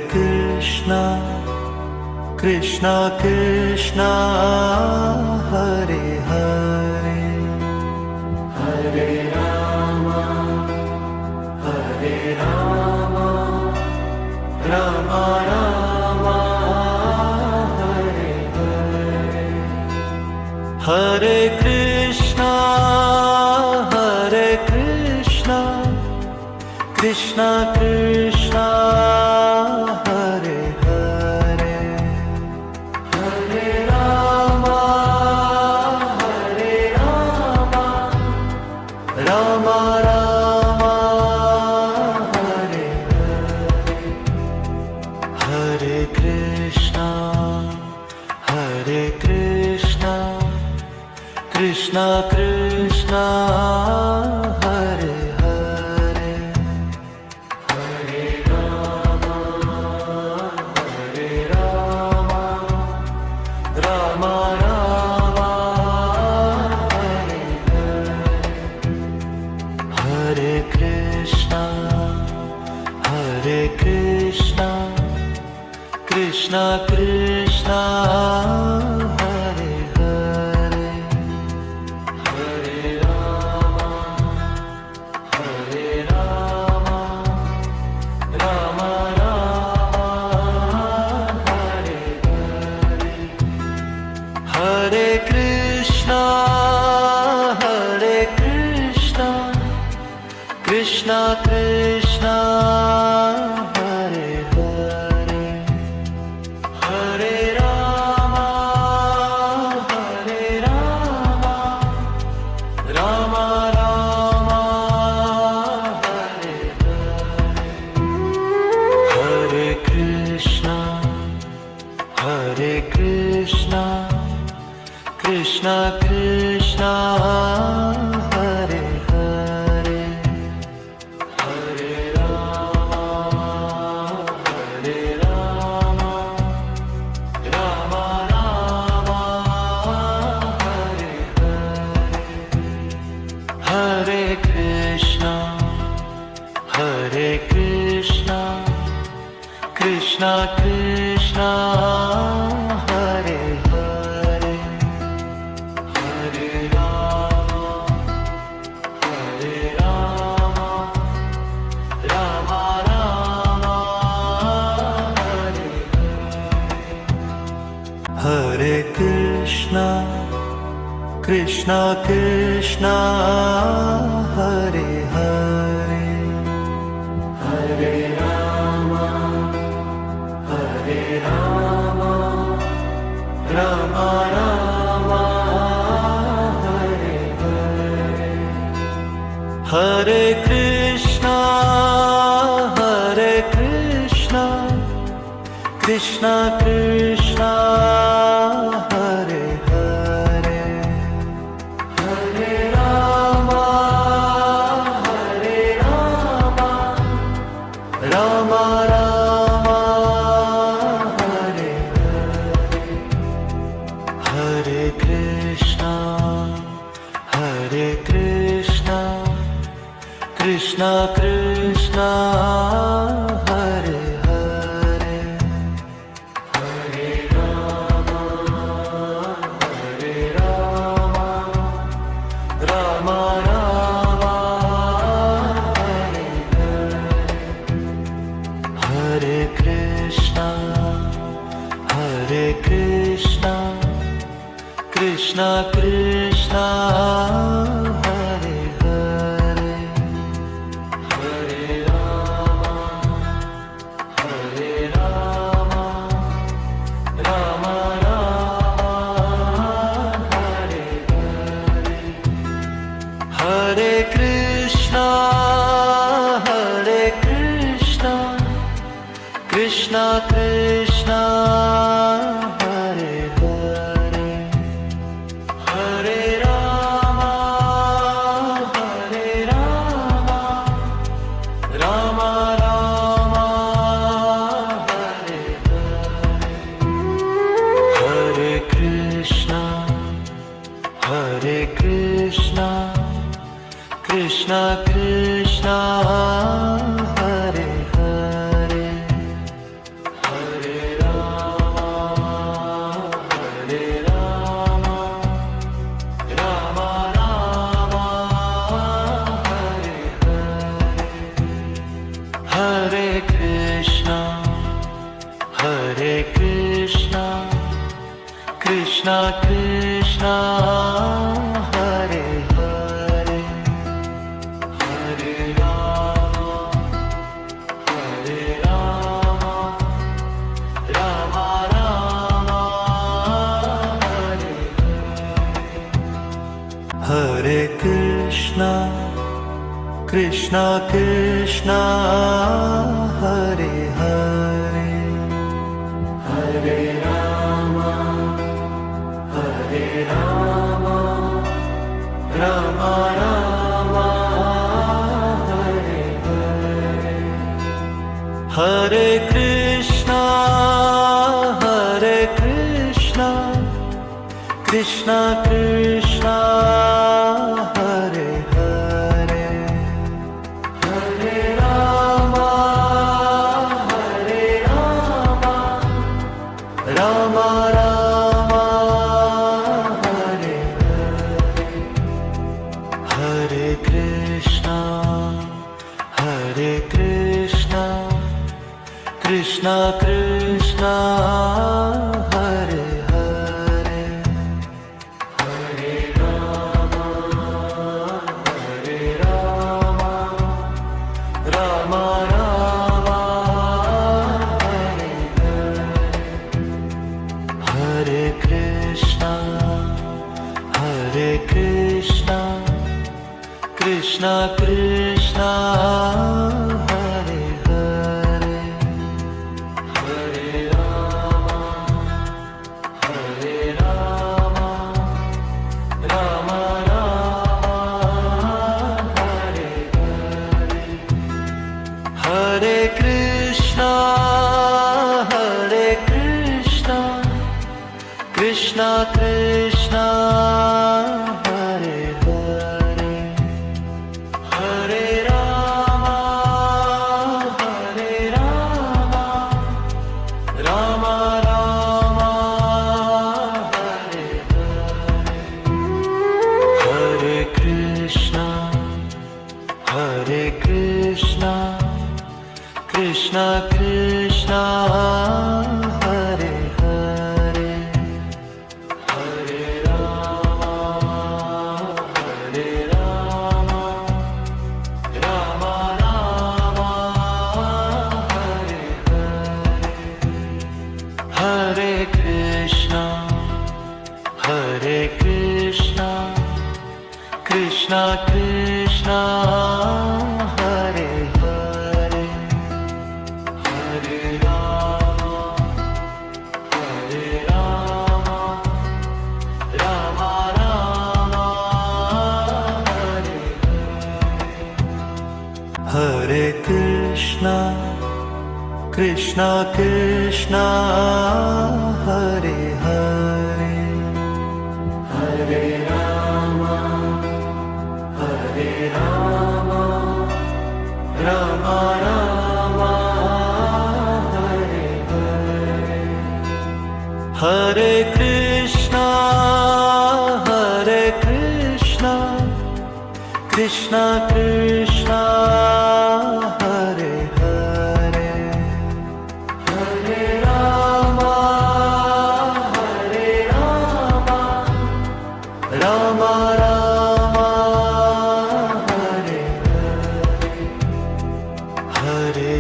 Krishna Krishna Krishna Hare Hare Hare Rama Hare Rama Rama Rama Hare Hare Hare Krishna Krishna Krishna Hare Hare Hare Rama Rama Rama Hare Hare Hare Krishna Krishna Krishna Hare Hare Hare Rama Rama Rama Hare Hare Hare Krishna Krishna Krishna Hare Hare Hare Rama Rama Rama Hare Hare Hare Krishna Krishna Krishna Hare Hare Hare Rama Rama Rama Hare Hare Hare Krishna Krishna Krishna Hare Hare Hare Rama Rama Rama Hare Hare Hare Krishna Krishna Krishna Hare Hare Hare Rama Rama Rama Hare Hare Hare Krishna Krishna Hare Hare Hare Rama Rama Rama Hare Hare Hare Krishna Krishna Krishna Hare Hare Hare Rama Rama Rama Hare Hare Hare Krishna Krishna Krishna Hare Hare Hare Rama Rama Rama Hare Hare Hare Krishna Krishna Krishna Hare Hare Hare Rama Rama Rama Hare Hare Hare Krishna Krishna Krishna Hare Hare Hare Rama Rama Rama Hare Hare Hare Krishna Krishna Krishna Hare Hare Krishna Krishna Hare Hare Hare Rama Hare Rama Rama Rama Hare Hare Hare Krishna Krishna Krishna Hare Hare Hare Rama Rama Rama Hare Hare Hare Krishna Krishna Krishna Hare Hare Hare Rama Rama Rama Hare Hare Hare Krishna Krishna Krishna Hare Hare Hare Rama Rama Rama Hare Hare Hare Krishna Krishna Krishna Hare Hare Hare Rama Rama Rama Hare Hare Hare Krishna Krishna Krishna Hare Hare Hare Rama Rama Rama Hare Hare Hare Krishna Krishna Krishna Hare Hare Hare Rama Rama Rama Hare Hare Hare Krishna Krishna Hare Hare Hare Rama Rama Rama Hare Hare Hare Krishna Krishna Krishna Hare Hare Hare Rama Rama Rama Hare Hare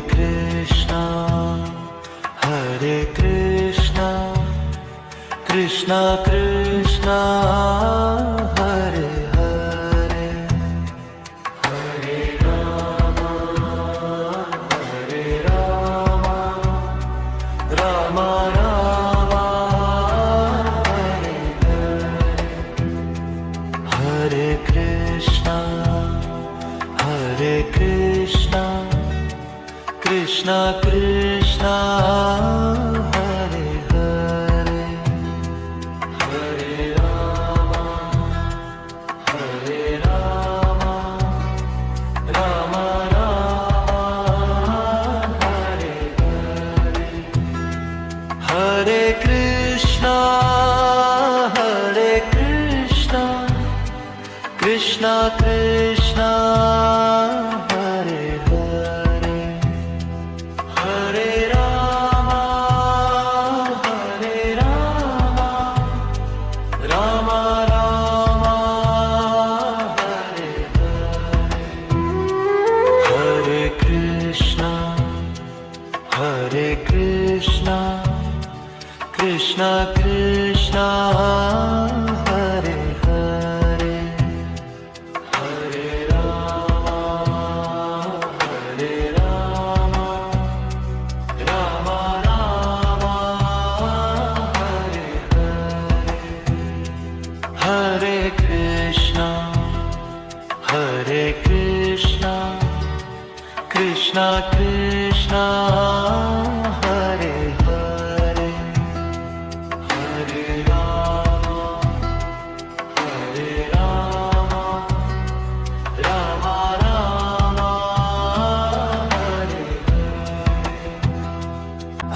Hare Krishna Krishna Krishna Hare Hare Hare Rama Rama Rama Hare Hare Hare Krishna Krishna Krishna Hare Hare Hare Rama Rama Rama Hare Hare Hare Krishna Krishna Krishna Hare Hare Hare Rama Rama Rama Hare Hare Hare Krishna Krishna Krishna Hare Hare Hare Rama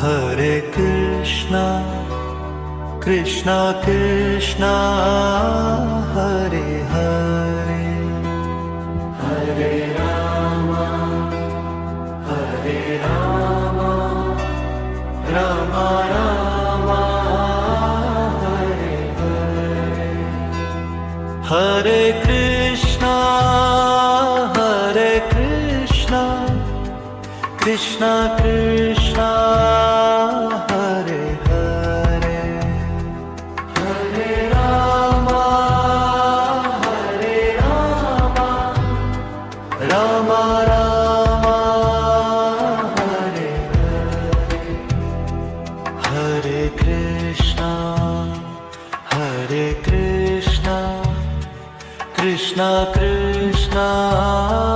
Hare Krishna Krishna Krishna Hare Hare Hare Rama Hare Rama Rama Rama Hare Hare Hare Krishna Krishna Krishna Hare Hare Hare Rama Rama Rama Hare Hare Hare Krishna Krishna Krishna